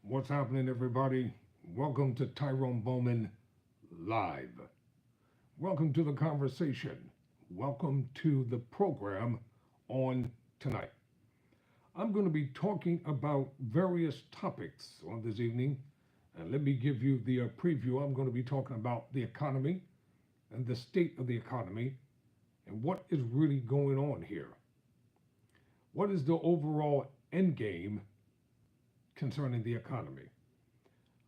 What's happening, everybody? Welcome to Tyrone Bowman Live. Welcome to the conversation. Welcome to the program on tonight. I'm going to be talking about various topics on this evening. And let me give you the preview. I'm going to be talking about the economy and the state of the economy and what is really going on here. What is the overall end game concerning the economy?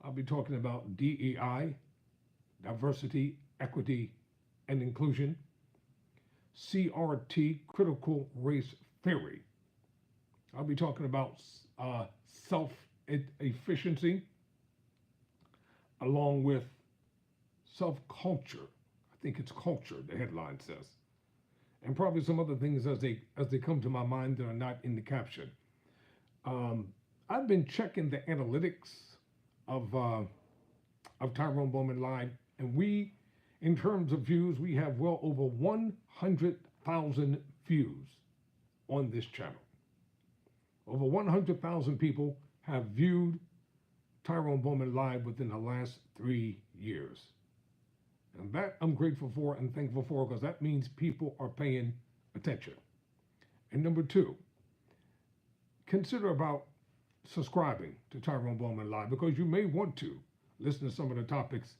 I'll be talking about DEI, diversity, equity, and inclusion, CRT, critical race theory. I'll be talking about self-efficiency along with self-culture. I think it's culture, the headline says. And probably some other things as they come to my mind that are not in the caption. I've been checking the analytics of Tyrone Bowman Live, and we, in terms of views, we have well over 100,000 views on this channel. Over 100,000 people have viewed Tyrone Bowman Live within the last 3 years. And that I'm grateful for and thankful for, because that means people are paying attention. And number two, consider about subscribing to Tyrone Bowman Live, because you may want to listen to some of the topics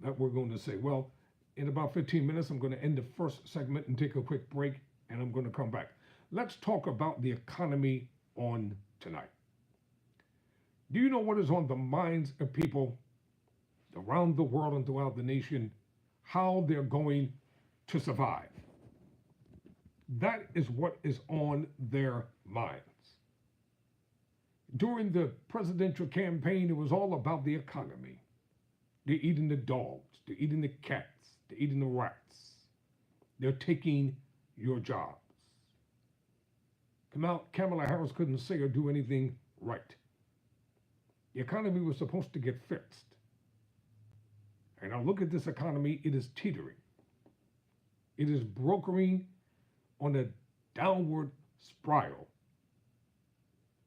that we're going to say. Well, in about 15 minutes, I'm going to end the first segment and take a quick break, and I'm going to come back. Let's talk about the economy on tonight. Do you know what is on the minds of people around the world and throughout the nation? How they're going to survive. That is what is on their minds. During the presidential campaign, it was all about the economy. They're eating the dogs, they're eating the cats, they're eating the rats. They're taking your jobs. Kamala Harris couldn't say or do anything right. The economy was supposed to get fixed. And now look at this economy, it is teetering. It is brokering on a downward spiral.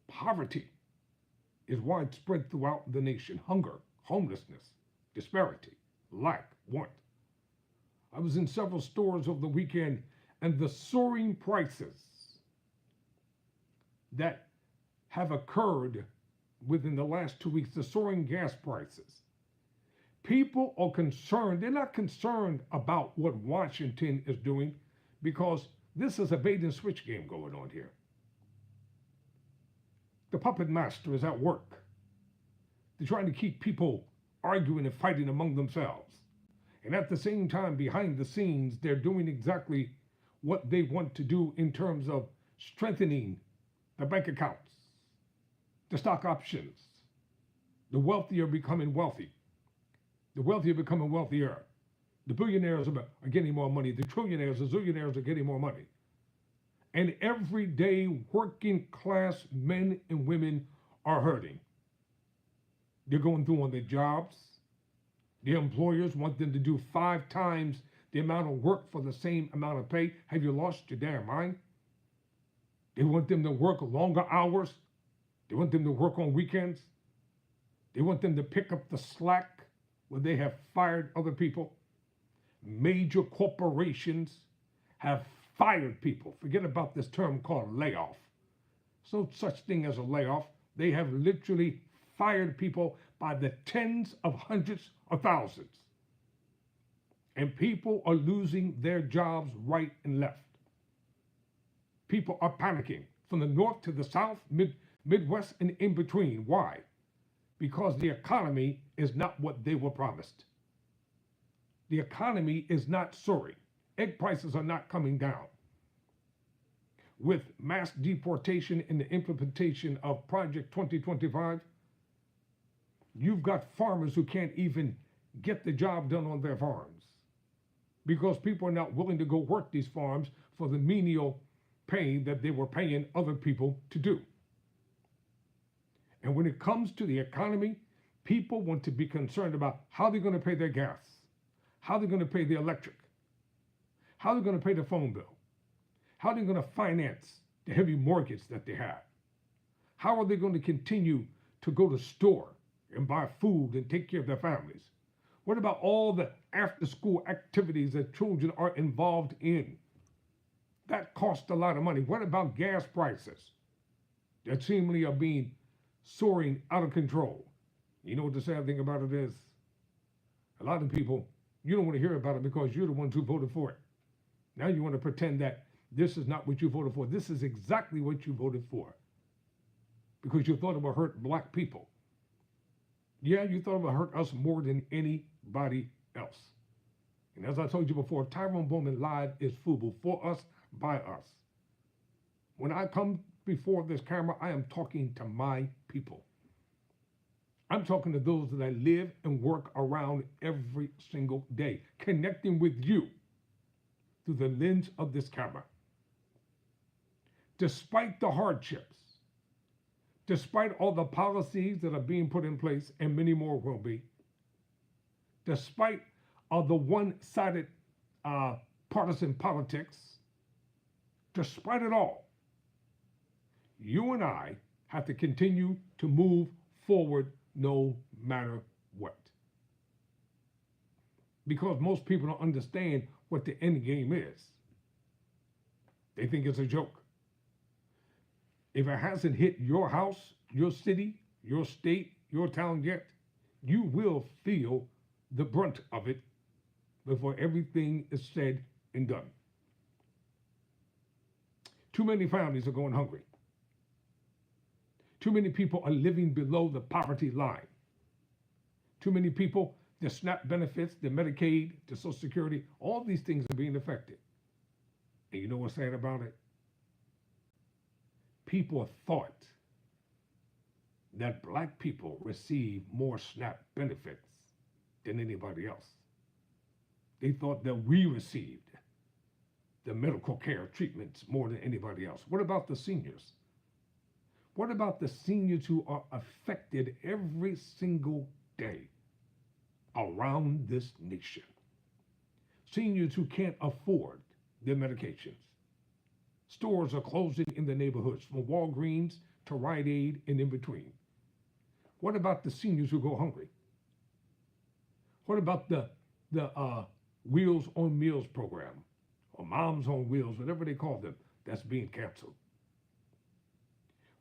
Poverty is widespread throughout the nation. Hunger, homelessness, disparity, lack, want. I was in several stores over the weekend, and the soaring prices that have occurred within the last 2 weeks, the soaring gas prices. People are concerned. They're not concerned about what Washington is doing, because this is a bait and switch game going on here. The puppet master is at work. They're trying to keep people arguing and fighting among themselves. And at the same time, behind the scenes, they're doing exactly what they want to do in terms of strengthening the bank accounts, the stock options. The wealthy are becoming wealthy. The wealthy are becoming wealthier. The billionaires are getting more money. The trillionaires, the zillionaires are getting more money. And everyday working class men and women are hurting. They're going through on their jobs. The employers want them to do 5 times the amount of work for the same amount of pay. Have you lost your damn mind? They want them to work longer hours. They want them to work on weekends. They want them to pick up the slack where they have fired other people. Major corporations have fired people. Forget about this term called layoff. So such thing as a layoff. They have literally fired people by the tens of hundreds of thousands. And people are losing their jobs right and left. People are panicking from the north to the south, Midwest, and in between. Why? Because the economy is not what they were promised. The economy is not soaring. Egg prices are not coming down. With mass deportation and the implementation of Project 2025, you've got farmers who can't even get the job done on their farms because people are not willing to go work these farms for the menial pay that they were paying other people to do. And when it comes to the economy, people want to be concerned about how they're going to pay their gas, how they're going to pay the electric, how they're going to pay the phone bill, how they're going to finance the heavy mortgage that they have, how are they going to continue to go to store and buy food and take care of their families? What about all the after school activities that children are involved in? That costs a lot of money. What about gas prices that seemingly are being soaring out of control? You know what the sad thing about it is? A lot of people, you don't want to hear about it because you're the ones who voted for it. Now you want to pretend that this is not what you voted for. This is exactly what you voted for because you thought it would hurt black people. Yeah, you thought it would hurt us more than anybody else. And as I told you before, Tyrone Bowman Live is FUBU, for us, by us. When I come before this camera, I am talking to my people. I'm talking to those that I live and work around every single day, connecting with you through the lens of this camera. Despite the hardships, despite all the policies that are being put in place, and many more will be, despite the one-sided partisan politics, despite it all, you and I have to continue to move forward no matter what. Because most people don't understand what the end game is. They think it's a joke. If it hasn't hit your house, your city, your state, your town yet, you will feel the brunt of it before everything is said and done. Too many families are going hungry. Too many people are living below the poverty line. Too many people, the SNAP benefits, the Medicaid, the Social Security, all these things are being affected. And you know what's sad about it? People thought that black people receive more SNAP benefits than anybody else. They thought that we received the medical care treatments more than anybody else. What about the seniors? What about the seniors who are affected every single day around this nation? Seniors who can't afford their medications. Stores are closing in the neighborhoods, from Walgreens to Rite Aid and in between. What about the seniors who go hungry? What about the Wheels on Meals program, or Moms on Wheels, whatever they call them, that's being canceled?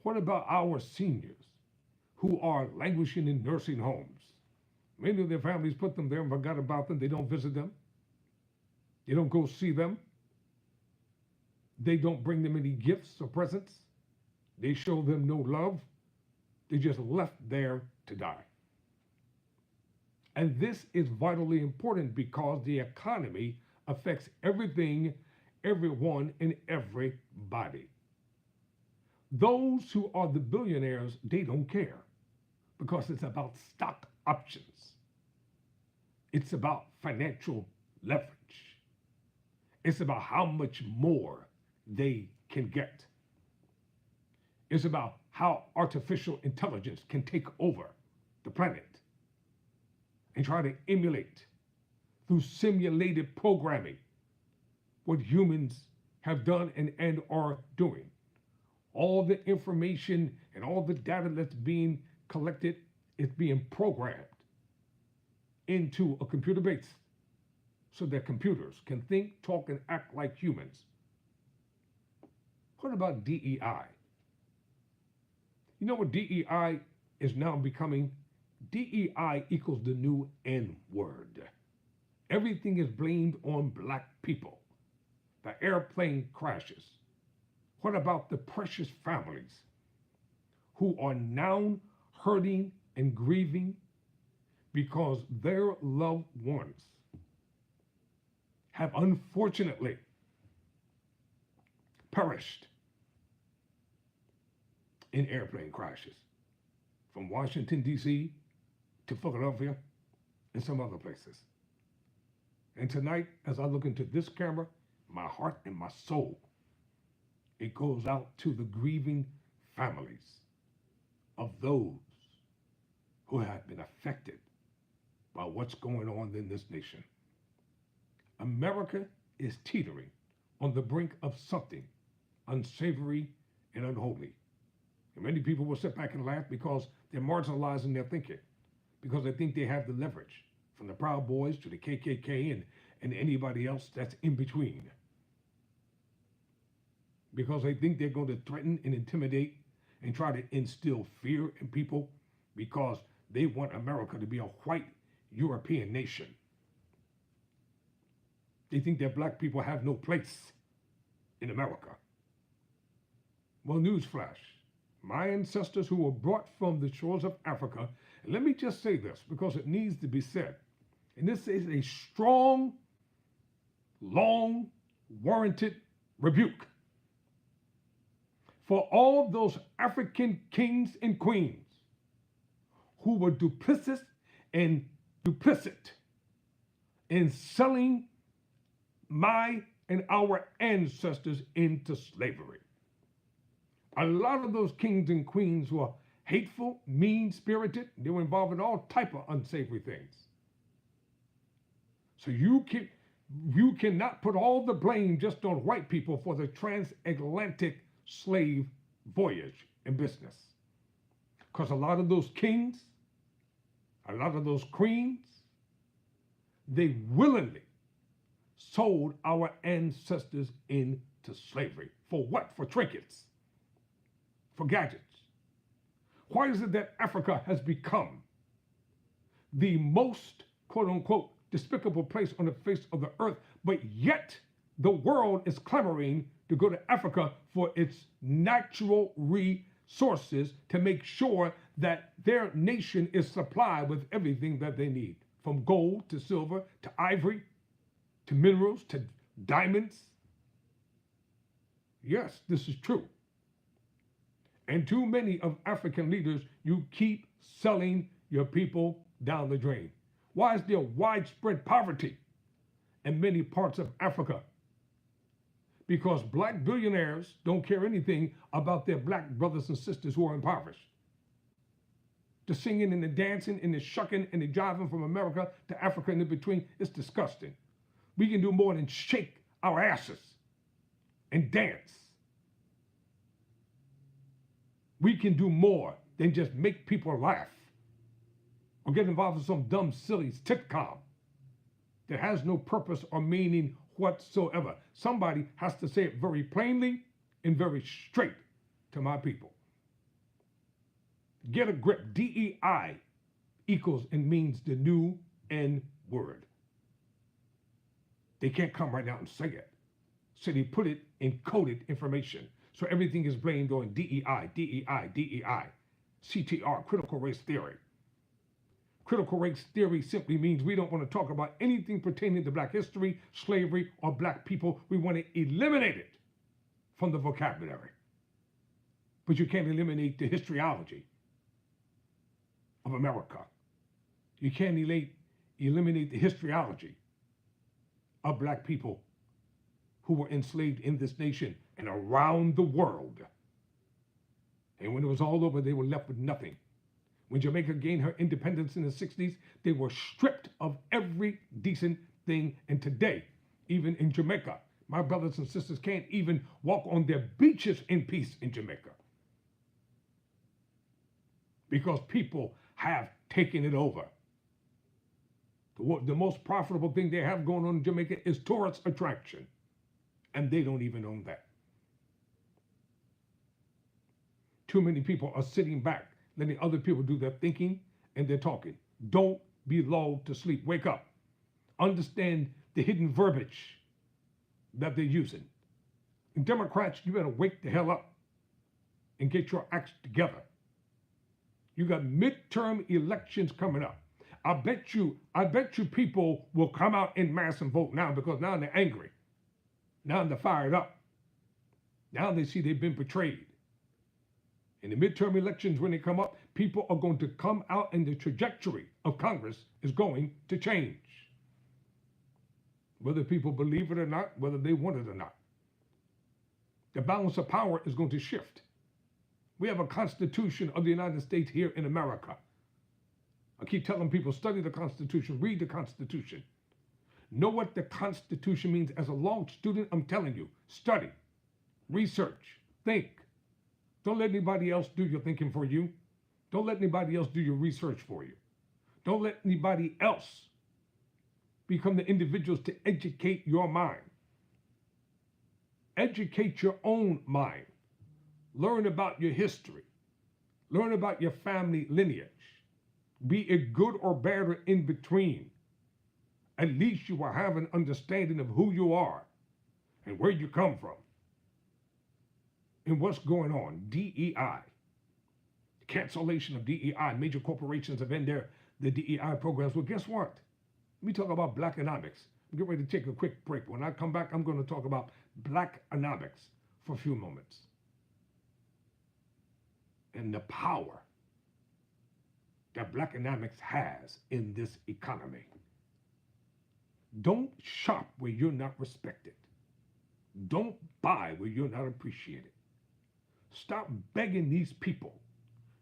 What about our seniors who are languishing in nursing homes? Many of their families put them there and forgot about them. They don't visit them. They don't go see them. They don't bring them any gifts or presents. They show them no love. They just left there to die. And this is vitally important because the economy affects everything, everyone, and everybody. Those who are the billionaires, they don't care because it's about stock options. It's about financial leverage. It's about how much more they can get. It's about how artificial intelligence can take over the planet and try to emulate through simulated programming what humans have done and are doing. All the information and all the data that's being collected is being programmed into a computer base so that computers can think, talk, and act like humans. What about DEI? You know what DEI is now becoming? DEI equals the new N-word. Everything is blamed on black people. The airplane crashes. What about the precious families who are now hurting and grieving because their loved ones have unfortunately perished in airplane crashes from Washington, D.C. to Philadelphia and some other places? And tonight, as I look into this camera, my heart and my soul, it goes out to the grieving families of those who have been affected by what's going on in this nation. America is teetering on the brink of something unsavory and unholy. And many people will sit back and laugh because they're marginalizing their thinking. because they think they have the leverage, from the Proud Boys to the KKK and anybody else that's in between. Because they think they're going to threaten and intimidate and try to instill fear in people because they want America to be a white European nation. They think that black people have no place in America. Well, newsflash. My ancestors who were brought from the shores of Africa, and let me just say this because it needs to be said, and this is a strong, long, warranted rebuke for all those African kings and queens who were duplicit in selling my and our ancestors into slavery. A lot of those kings and queens were hateful, mean-spirited. They were involved in all type of unsavory things. So you cannot put all the blame just on white people for the transatlantic slave voyage and business. Because a lot of those kings, a lot of those queens, they willingly sold our ancestors into slavery. For what? For trinkets, for gadgets. Why is it that Africa has become the most, quote unquote, despicable place on the face of the earth, but yet the world is clamoring to go to Africa for its natural resources to make sure that their nation is supplied with everything that they need, from gold to silver to ivory to minerals to diamonds? Yes, this is true. And too many of African leaders, you keep selling your people down the drain. Why is there widespread poverty in many parts of Africa? Because black billionaires don't care anything about their black brothers and sisters who are impoverished. The singing and the dancing and the shucking and the jiving from America to Africa and in between is disgusting. We can do more than shake our asses and dance. We can do more than just make people laugh or get involved in some dumb, silly sitcom that has no purpose or meaning whatsoever. Somebody has to say it very plainly and very straight to my people. Get a grip. DEI equals and means the new N word. They can't come right now and say it. So they put it in coded information. So everything is blamed on DEI, DEI, DEI, CTR, critical race theory. Critical race theory simply means we don't want to talk about anything pertaining to black history, slavery, or black people. We want to eliminate it from the vocabulary. But you can't eliminate the historyology of America. You can't eliminate the historyology of black people who were enslaved in this nation and around the world. And when it was all over, they were left with nothing. When Jamaica gained her independence in the 60s, they were stripped of every decent thing. And today, even in Jamaica, my brothers and sisters can't even walk on their beaches in peace in Jamaica. Because people have taken it over. The most profitable thing they have going on in Jamaica is tourist attraction. And they don't even own that. Too many people are sitting back, letting other people do their thinking and their talking. Don't be lulled to sleep. Wake up. Understand the hidden verbiage that they're using. And Democrats, you better wake the hell up and get your acts together. You got midterm elections coming up. I bet you people will come out en masse and vote now, because now they're angry. Now they're fired up. Now they see they've been betrayed. In the midterm elections, when they come up, people are going to come out, and the trajectory of Congress is going to change. Whether people believe it or not, whether they want it or not. The balance of power is going to shift. We have a Constitution of the United States here in America. I keep telling people, study the Constitution, read the Constitution. Know what the Constitution means. As a law student, I'm telling you, study, research, think. Don't let anybody else do your thinking for you. Don't let anybody else do your research for you. Don't let anybody else become the individuals to educate your mind. Educate your own mind. Learn about your history. Learn about your family lineage. Be it good or bad or in between. At least you will have an understanding of who you are and where you come from and what's going on. DEI. Cancellation of DEI. Major corporations have ended the DEI programs. Well, guess what? Let me talk about Blackonomics. I'm getting ready to take a quick break. When I come back, I'm going to talk about Blackonomics for a few moments and the power that Blackonomics has in this economy. Don't shop where you're not respected. Don't buy where you're not appreciated. Stop begging these people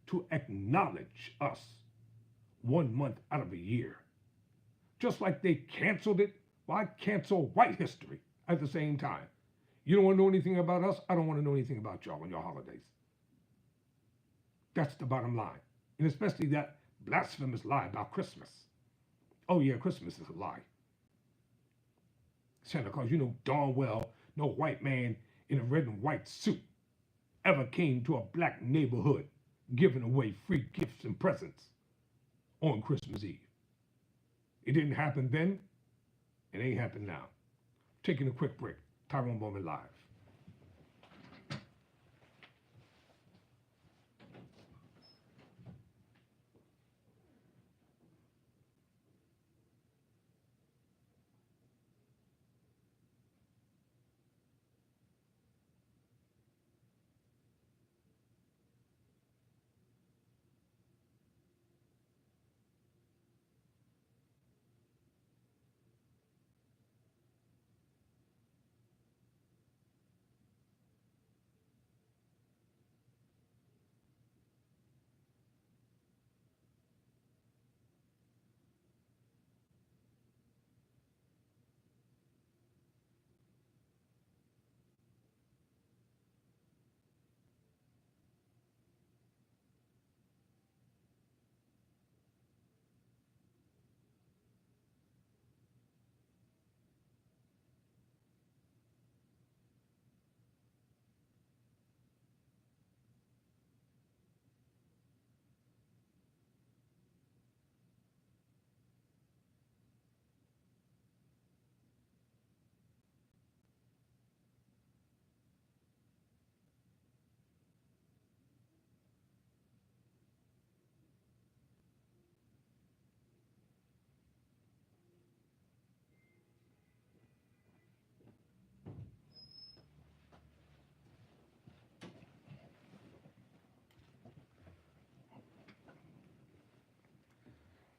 to acknowledge us 1 month out of a year. Just like they canceled it, why cancel white history at the same time? You don't want to know anything about us? I don't want to know anything about y'all on your holidays. That's the bottom line. And especially that blasphemous lie about Christmas. Oh yeah, Christmas is a lie. Santa Claus, you know darn well no white man in a red and white suit ever came to a black neighborhood giving away free gifts and presents on Christmas Eve. It didn't happen then. It ain't happened now. Taking a quick break. Tyrone Bowman Live.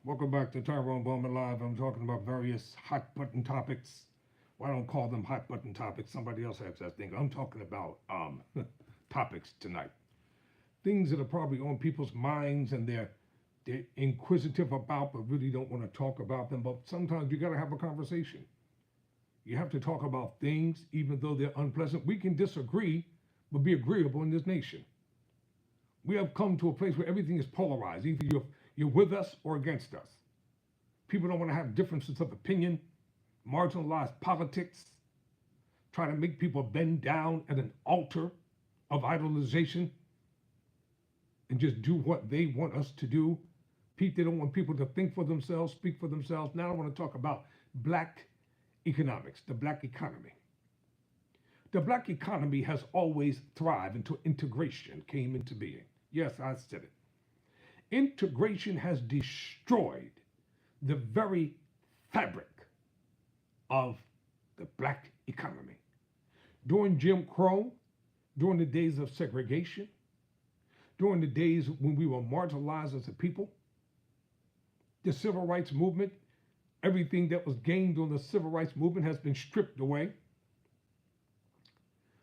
Welcome back to Tyrone Bowman Live. I'm talking about various hot button topics. Well, I don't call them hot button topics. Somebody else has that thing. I'm talking about topics tonight. Things that are probably on people's minds and they're inquisitive about but really don't want to talk about them. But sometimes you got to have a conversation. You have to talk about things even though they're unpleasant. We can disagree but be agreeable in this nation. We have come to a place where everything is polarized. Either you're with us or against us. People don't want to have differences of opinion, marginalize politics, try to make people bend down at an altar of idolization and just do what they want us to do. They don't want people to think for themselves, speak for themselves. Now I want to talk about black economics, the black economy. The black economy has always thrived until integration came into being. Yes, I said it. Integration has destroyed the very fabric of the black economy. During Jim Crow, during the days of segregation, during the days when we were marginalized as a people, the civil rights movement, everything that was gained during the civil rights movement has been stripped away.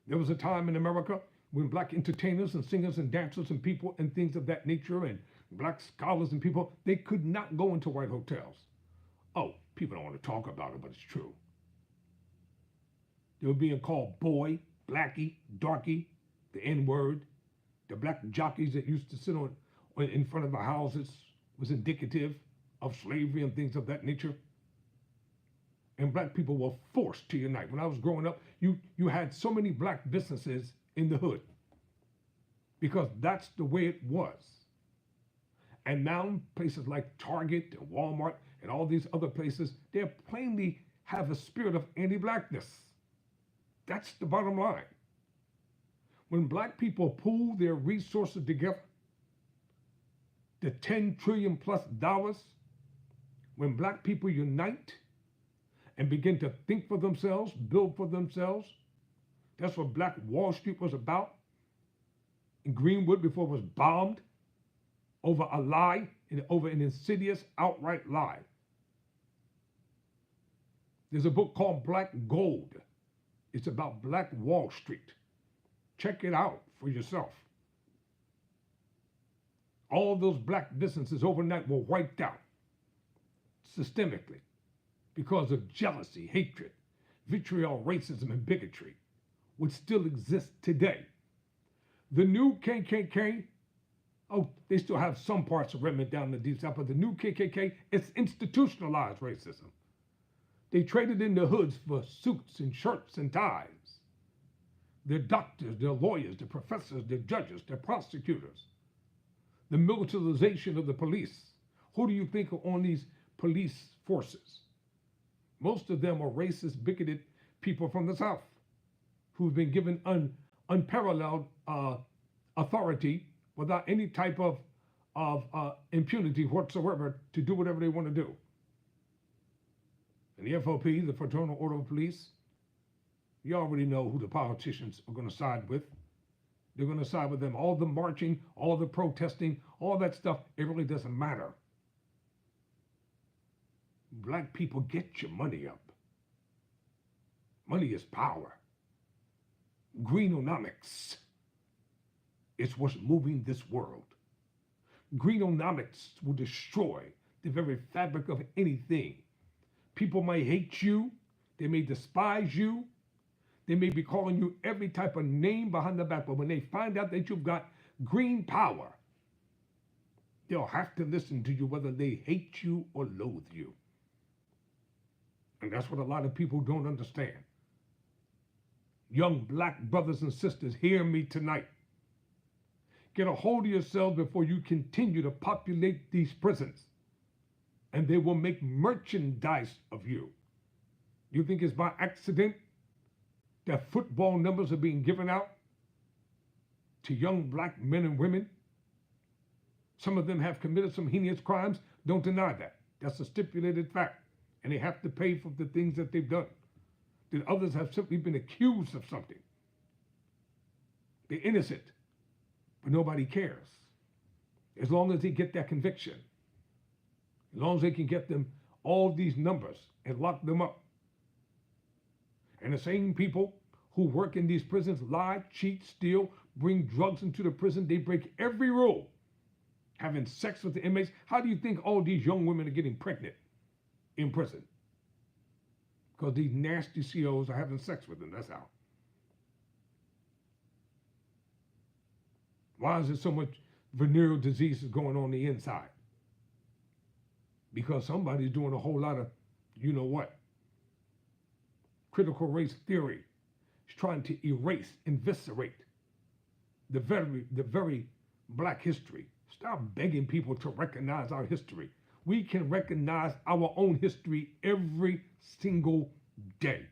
There was a time in America when black entertainers and singers and dancers and people and things of that nature and black scholars and people, they could not go into white hotels. Oh, people don't want to talk about it, but it's true. They were being called boy, blackie, darkie, the N-word. The black jockeys that used to sit in front of the houses was indicative of slavery and things of that nature. And black people were forced to unite. When I was growing up, you had so many black businesses in the hood because that's the way it was. And now places like Target and Walmart and all these other places, they plainly have a spirit of anti-blackness. That's the bottom line. When black people pool their resources together, the $10 trillion plus, when black people unite and begin to think for themselves, build for themselves, that's what Black Wall Street was about in Greenwood before it was bombed over a lie, over an insidious, outright lie. There's a book called Black Gold. It's about Black Wall Street. Check it out for yourself. All those black businesses overnight were wiped out systemically because of jealousy, hatred, vitriol, racism, and bigotry, which still exists today. The new KKK, oh, they still have some parts of remnant down in the deep south, but the new KKK, it's institutionalized racism. They traded in the hoods for suits and shirts and ties. They're doctors, they're lawyers, they're professors, they're judges, they're prosecutors. The militarization of the police. Who do you think are on these police forces? Most of them are racist, bigoted people from the South who've been given unparalleled authority without any type of impunity whatsoever to do whatever they want to do. And the FOP, the Fraternal Order of Police, you already know who the politicians are going to side with. They're going to side with them. All the marching, all the protesting, all that stuff, it really doesn't matter. Black people, get your money up. Money is power. Greenonomics is what's moving this world. Greenonomics will destroy the very fabric of anything. People may hate you. They may despise you. They may be calling you every type of name behind the back, but when they find out that you've got green power, they'll have to listen to you whether they hate you or loathe you. And that's what a lot of people don't understand. Young black brothers and sisters, hear me tonight. Get a hold of yourselves before you continue to populate these prisons, and they will make merchandise of you. You think it's by accident that football numbers are being given out to young black men and women? Some of them have committed some heinous crimes. Don't deny that. That's a stipulated fact. And they have to pay for the things that they've done. That others have simply been accused of something. They're innocent, but nobody cares. As long as they get that conviction, as long as they can get them all these numbers and lock them up. And the same people who work in these prisons lie, cheat, steal, bring drugs into the prison. They break every rule. Having sex with the inmates. How do you think all these young women are getting pregnant in prison? Because these nasty COs are having sex with them. That's how. Why is there so much venereal diseases going on the inside? Because somebody's doing a whole lot of, you know what? Critical race theory is trying to erase, eviscerate the very black history. Stop begging people to recognize our history. We can recognize our own history every single day.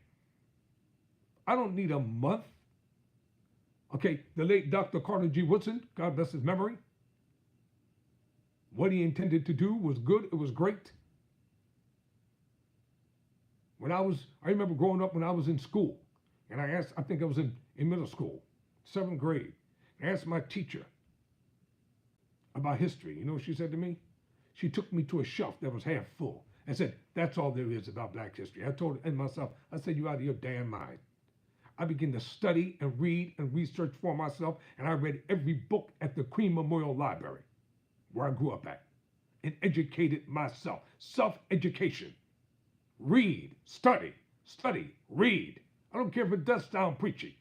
I don't need a month. Okay, the late Dr. Carter G. Woodson, God bless his memory. What he intended to do was good. It was great. I remember growing up when I was in school, and I think I was in middle school, 7th grade. I asked my teacher about history. You know what she said to me? She took me to a shelf that was half full and said, that's all there is about black history. I told her and myself, I said, you out of your damn mind. I began to study and read and research for myself, and I read every book at the Queen Memorial Library, where I grew up at, and educated myself. Self-education. Read, study, read. I don't care if it does sound preachy.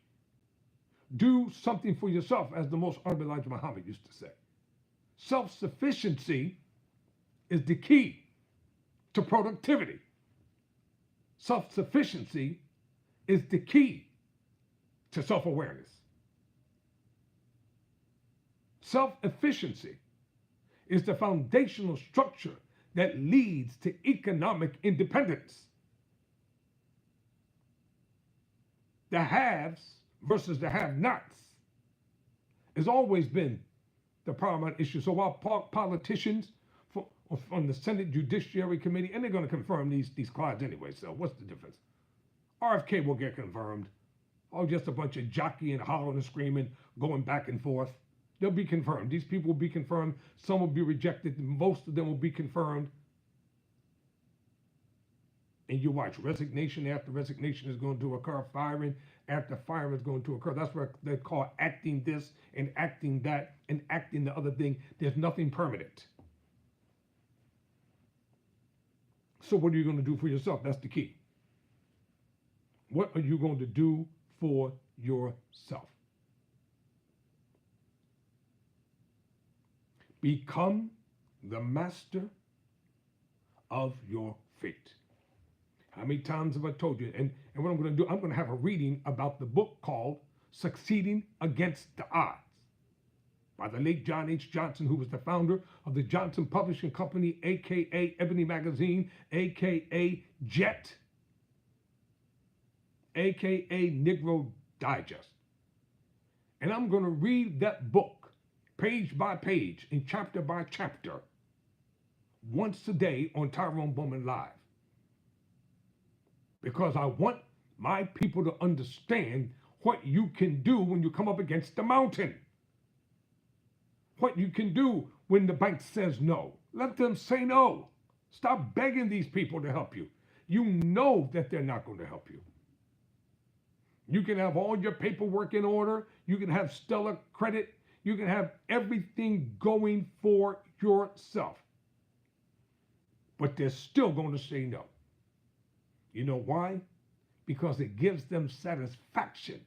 Do something for yourself, as the most honorable Elijah Muhammad used to say. Self-sufficiency is the key to productivity. Self-sufficiency is the key to self-awareness. Self-efficiency is the foundational structure that leads to economic independence. The haves versus the have-nots has always been the paramount issue. So while politicians on the Senate Judiciary Committee, and they're going to confirm these clouds anyway, so what's the difference? RFK will get confirmed. Oh, just a bunch of jockeying, hollering and screaming, going back and forth. They'll be confirmed. These people will be confirmed. Some will be rejected. Most of them will be confirmed. And you watch, resignation after resignation is going to occur. Firing after firing is going to occur. That's what they call acting this and acting that and acting the other thing. There's nothing permanent. So what are you going to do for yourself? That's the key. What are you going to do for yourself? Become the master of your fate. How many times have I told you? And what I'm going to do, I'm going to have a reading about the book called Succeeding Against the Odds by the late John H. Johnson, who was the founder of the Johnson Publishing Company, a.k.a. Ebony Magazine, a.k.a. Jet, a.k.a. Negro Digest. And I'm going to read that book page by page and chapter by chapter once a day on Tyrone Bowman Live. Because I want my people to understand what you can do when you come up against the mountain. What you can do when the bank says no. Let them say no. Stop begging these people to help you. You know that they're not going to help you. You can have all your paperwork in order. You can have stellar credit. You can have everything going for yourself. But they're still going to say no. You know why? Because it gives them satisfaction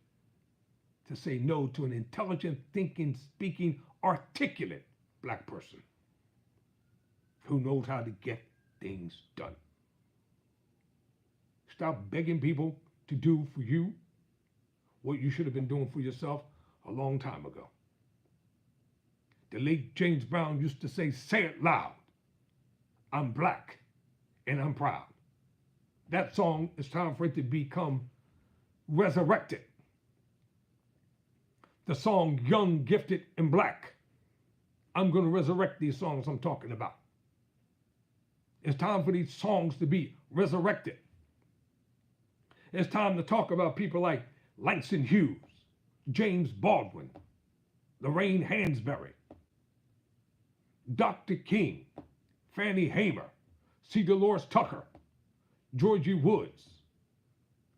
to say no to an intelligent, thinking, speaking, articulate black person who knows how to get things done. Stop begging people to do for you what you should have been doing for yourself a long time ago. The late James Brown used to say it loud. I'm black and I'm proud. That song, it's time for it to become resurrected. The song Young, Gifted, and Black. I'm going to resurrect these songs I'm talking about. It's time for these songs to be resurrected. It's time to talk about people like Langston Hughes, James Baldwin, Lorraine Hansberry, Dr. King, Fannie Hamer, C. Dolores Tucker, Georgie Woods,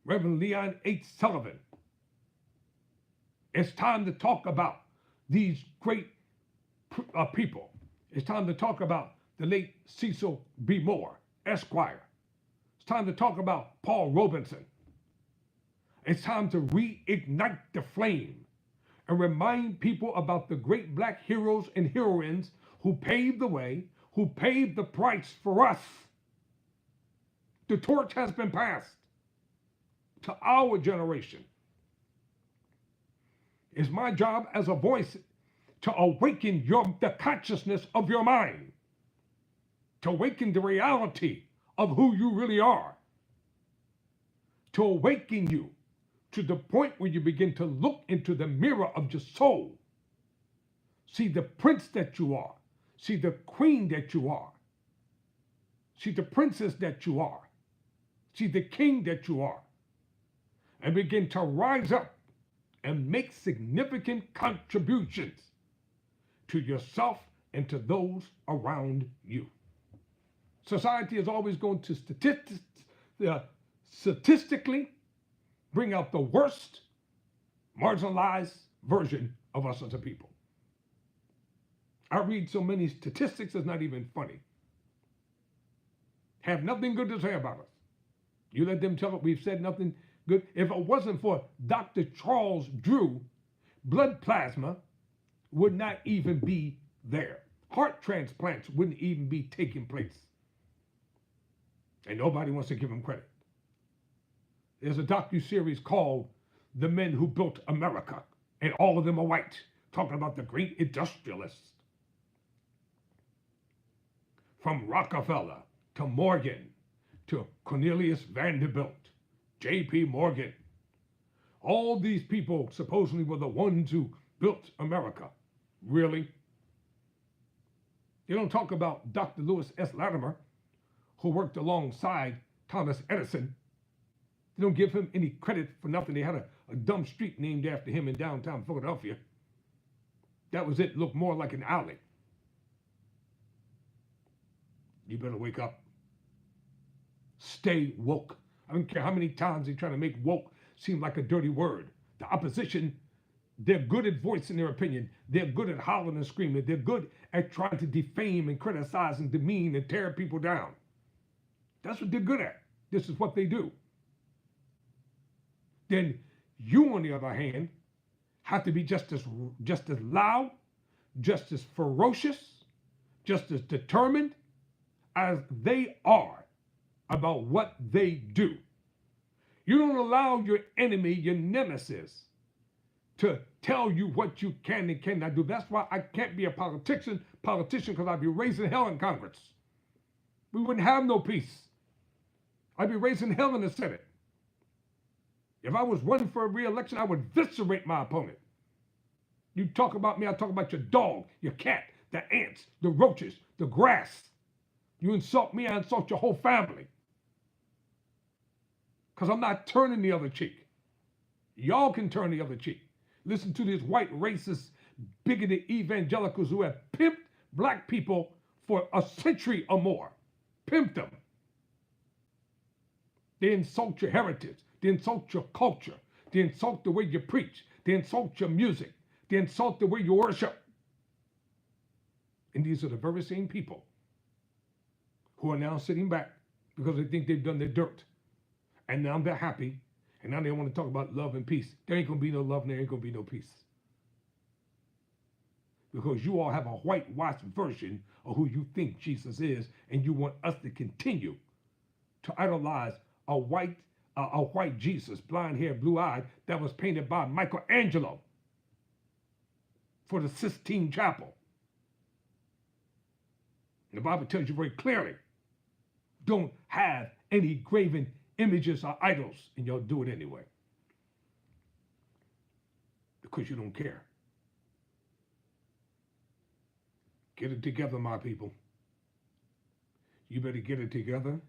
Reverend Leon H. Sullivan. It's time to talk about these great people. It's time to talk about the late Cecil B. Moore, Esquire. It's time to talk about Paul Robeson. It's time to reignite the flame and remind people about the great black heroes and heroines who paved the way, who paid the price for us. The torch has been passed to our generation. It's my job as a voice to awaken the consciousness of your mind, to awaken the reality of who you really are, to awaken you to the point where you begin to look into the mirror of your soul, see the prince that you are, see the queen that you are, see the princess that you are, see the king that you are, and begin to rise up and make significant contributions to yourself and to those around you. Society is always going to statistically bring out the worst marginalized version of us as a people. I read so many statistics, it's not even funny. Have nothing good to say about us. You let them tell it we've said nothing good. If it wasn't for Dr. Charles Drew, blood plasma would not even be there. Heart transplants wouldn't even be taking place. And nobody wants to give him credit. There's a docuseries called The Men Who Built America, and all of them are white, talking about the great industrialists. From Rockefeller to Morgan to Cornelius Vanderbilt, J.P. Morgan. All these people supposedly were the ones who built America. Really? They don't talk about Dr. Lewis S. Latimer, who worked alongside Thomas Edison. They don't give him any credit for nothing. They had a dumb street named after him in downtown Philadelphia. That was it. Looked more like an alley. You better wake up. Stay woke. I don't care how many times they try to make woke seem like a dirty word. The opposition, they're good at voicing their opinion. They're good at hollering and screaming. They're good at trying to defame and criticize and demean and tear people down. That's what they're good at. This is what they do. Then you, on the other hand, have to be just as loud, just as ferocious, just as determined as they are about what they do. You don't allow your enemy, your nemesis, to tell you what you can and cannot do. That's why I can't be a politician because I'd be raising hell in Congress. We wouldn't have no peace. I'd be raising hell in the Senate. If I was running for a re-election, I would eviscerate my opponent. You talk about me, I talk about your dog, your cat, the ants, the roaches, the grass. You insult me, I insult your whole family. Because I'm not turning the other cheek. Y'all can turn the other cheek. Listen to these white racist, bigoted evangelicals who have pimped black people for a century or more. Pimped them. They insult your heritage. They insult your culture. They insult the way you preach. They insult your music. They insult the way you worship. And these are the very same people who are now sitting back because they think they've done their dirt. And now they're happy. And now they want to talk about love and peace. There ain't going to be no love and there ain't going to be no peace. Because you all have a whitewashed version of who you think Jesus is, and you want us to continue to idolize a white Jesus, blonde hair, blue eyed, that was painted by Michelangelo for the Sistine Chapel. And the Bible tells you very clearly, don't have any graven images or idols, and y'all do it anyway. Because you don't care. Get it together, my people. You better get it together.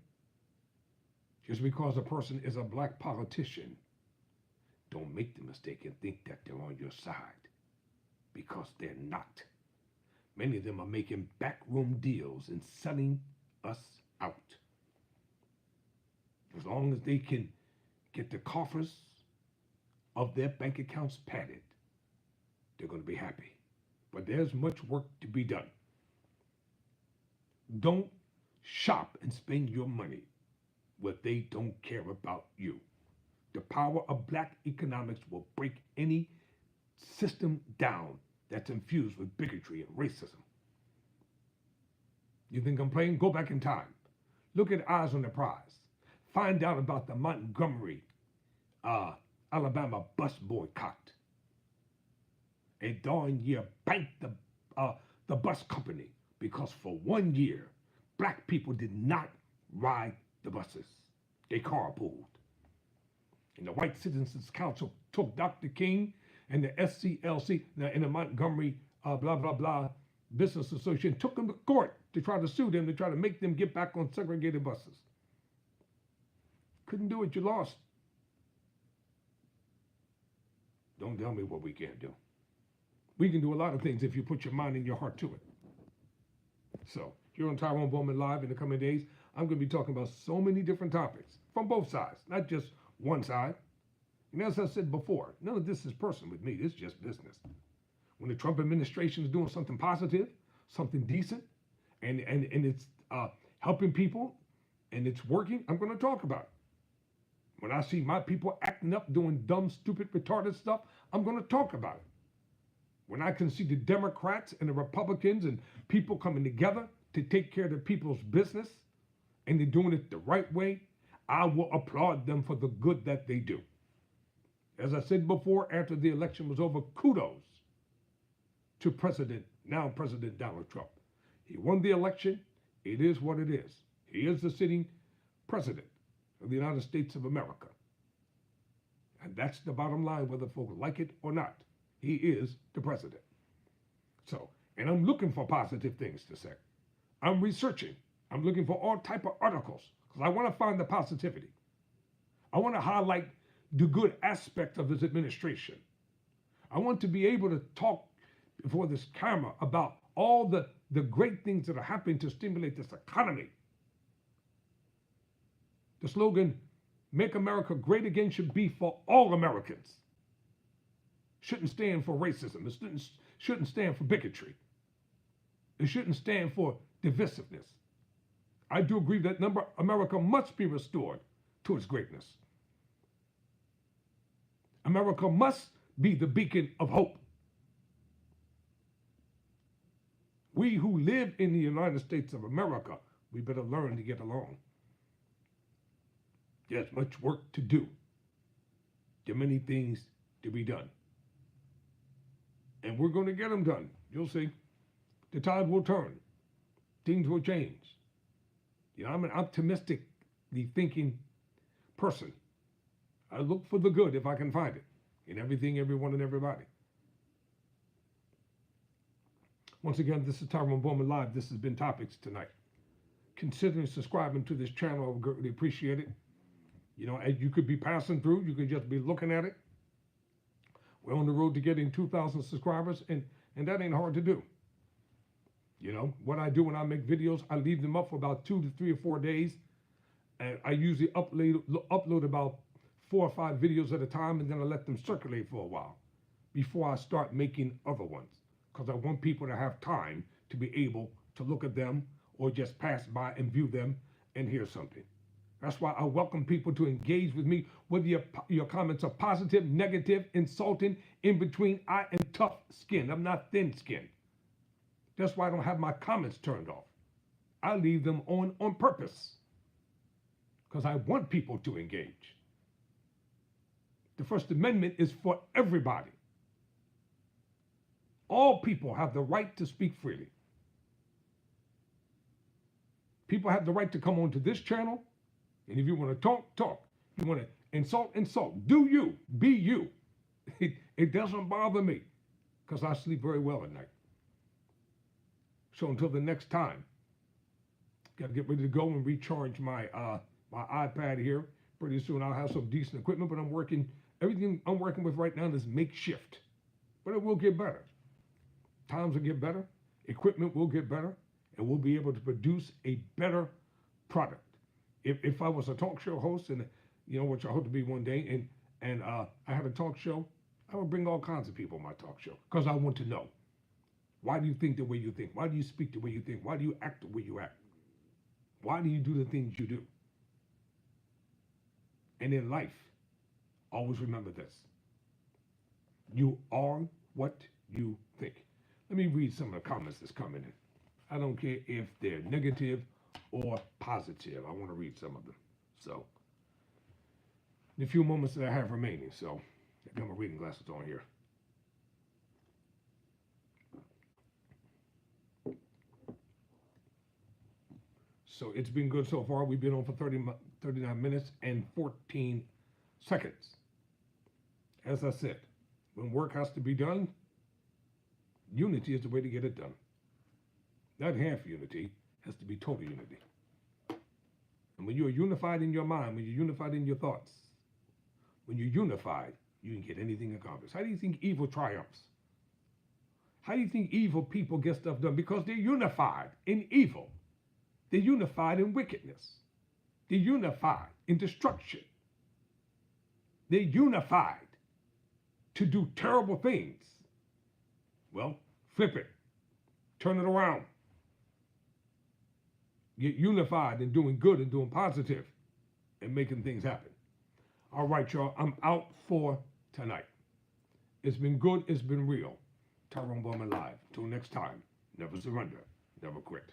Just because a person is a black politician, don't make the mistake and think that they're on your side, because they're not. Many of them are making backroom deals and selling us out. As long as they can get the coffers of their bank accounts padded, they're going to be happy. But there's much work to be done. Don't shop and spend your money where they don't care about you. The power of black economics will break any system down that's infused with bigotry and racism. You think I'm playing? Go back in time. Look at Eyes on the Prize. Find out about the Montgomery, Alabama bus boycott. A darn year banked the bus company because for 1 year, black people did not ride the buses. They carpooled. And the White Citizens Council took Dr. King and the SCLC and the Montgomery Business Association, took them to court to try to sue them, to try to make them get back on segregated buses. Couldn't do it, you lost. Don't tell me what we can't do. We can do a lot of things if you put your mind and your heart to it. So, here on Tyrone Bowman Live in the coming days, I'm going to be talking about so many different topics from both sides, not just one side. And as I said before, none of this is personal with me. This is just business. When the Trump administration is doing something positive, something decent, and it's helping people, and it's working, I'm going to talk about it. When I see my people acting up, doing dumb, stupid, retarded stuff, I'm going to talk about it. When I can see the Democrats and the Republicans and people coming together to take care of the people's business and they're doing it the right way, I will applaud them for the good that they do. As I said before, after the election was over, kudos to now President Donald Trump. He won the election. It is what it is. He is the sitting president of the United States of America. And that's the bottom line, whether folks like it or not. He is the president. So, and I'm looking for positive things to say. I'm researching. I'm looking for all type of articles because I want to find the positivity. I want to highlight the good aspect of his administration. I want to be able to talk before this camera about all the great things that are happening to stimulate this economy. The slogan, "Make America Great Again," should be for all Americans. Shouldn't stand for racism. It shouldn't stand for bigotry. It shouldn't stand for divisiveness. I do agree that America must be restored to its greatness. America must be the beacon of hope. We who live in the United States of America, we better learn to get along. There's much work to do. There are many things to be done. And we're going to get them done. You'll see. The tide will turn. Things will change. You know, I'm an optimistically thinking person. I look for the good if I can find it in everything, everyone, and everybody. Once again, this is Tyrone Bowman Live. This has been Topics Tonight. Considering subscribing to this channel, I would greatly appreciate it. You know, as you could be passing through, you could just be looking at it. We're on the road to getting 2,000 subscribers, and that ain't hard to do. You know, what I do when I make videos, I leave them up for about 2 to 3 or 4 days. And I usually upload about 4 or 5 videos at a time, and then I let them circulate for a while before I start making other ones. Because I want people to have time to be able to look at them or just pass by and view them and hear something. That's why I welcome people to engage with me, whether your comments are positive, negative, insulting, in between. I am tough skinned. I'm not thin skinned. That's why I don't have my comments turned off. I leave them on purpose because I want people to engage. The First Amendment is for everybody. All people have the right to speak freely. People have the right to come onto this channel, and if you want to talk, talk. You want to insult, insult. Do you. Be you. It doesn't bother me because I sleep very well at night. So until the next time, got to get ready to go and recharge my my iPad here. Pretty soon I'll have some decent equipment, but everything I'm working with right now is makeshift. But it will get better. Times will get better, equipment will get better, and we'll be able to produce a better product. If I was a talk show host, and you know, which I hope to be one day, and I had a talk show, I would bring all kinds of people on my talk show because I want to know. Why do you think the way you think? Why do you speak the way you think? Why do you act the way you act? Why do you do the things you do? And in life, always remember this. You are what you think. Let me read some of the comments that's coming in. I don't care if they're negative or positive. I want to read some of them. So, in the few moments that I have remaining, so I got my reading glasses on here. So it's been good so far. We've been on for 39 minutes and 14 seconds. As I said, when work has to be done, unity is the way to get it done. Not half unity, has to be total unity. And when you're unified in your mind, when you're unified in your thoughts, when you're unified, you can get anything accomplished. How do you think evil triumphs? How do you think evil people get stuff done? Because they're unified in evil. They're unified in wickedness. They're unified in destruction. They're unified to do terrible things. Well, flip it. Turn it around. Get unified in doing good and doing positive and making things happen. All right, y'all. I'm out for tonight. It's been good. It's been real. Tyrone Bowman Live. Till next time. Never surrender. Never quit.